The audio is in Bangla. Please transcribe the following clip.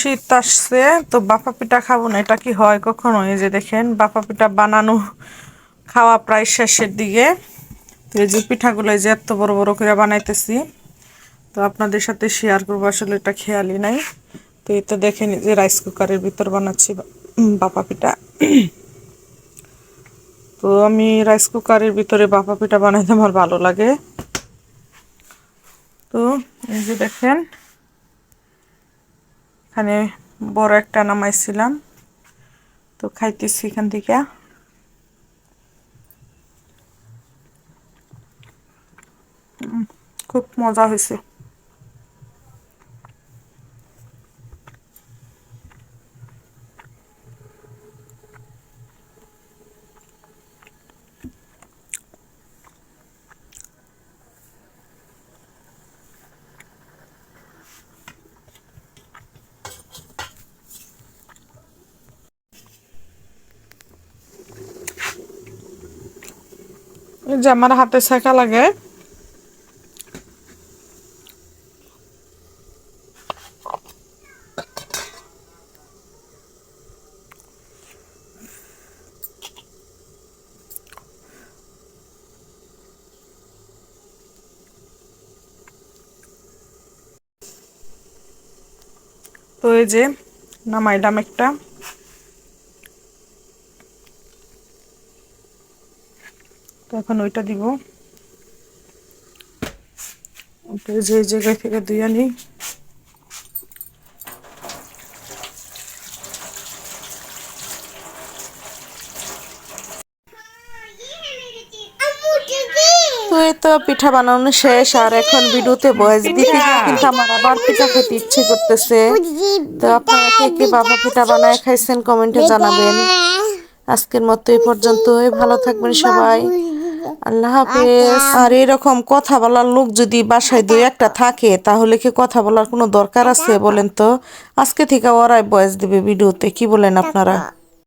শীত আসছে তো বাপা পিঠা খাবো না, এটা কি হয় কখনো? এই যে দেখেন বাপা পিঠা বানানো খাওয়া প্রায় শেষের দিকে। তো এই যে পিঠাগুলো এই যে এত বড় বড় করে বানাইতেছি, তো আপনাদের সাথে শেয়ার করবো, আসলে এটা খেয়ালই নাই। তো এই তো দেখেন যে রাইস কুকারের ভিতর বানাচ্ছি বাপা পিঠা। তো আমি রাইস কুকারের ভিতরে বাপা পিঠা বানাইতে আমার ভালো লাগে। তো এই যে দেখেন এখানে বড় একটা নামাইছিলাম, তো খাইতেছি এখান থেকে। খুব মজা হয়েছে। এই যে আমার হাতে শেখা লাগে, তো এই যে নামাইলাম একটা। তো এখন ওইটা দিব, ওটা যে জায়গায় থেকে ধুয়ে নিই। তো এই তো পিঠা বানানো শেষ, আর এখন ভিডিওতে ভয়েস দিতে গিয়ে কিন্তু আমার আবার পিঠা খেতে ইচ্ছে করতেছে। তো আপনারা কে কে বাবা পিঠা বানায় খাইছেন কমেন্টে জানাবেন। আজকের মতো এই পর্যন্তই, ভালো থাকবেন সবাই, আল্লাহ হাফেজ। আর এরকম কথা বলার লোক যদি বাসায় দুই একটা থাকে তাহলে কি কথা বলার কোনো দরকার আছে বলেন তো? আজকে থেকে ওরাই ভয়েস দিবে ভিডিওতে, কি বলেন আপনারা?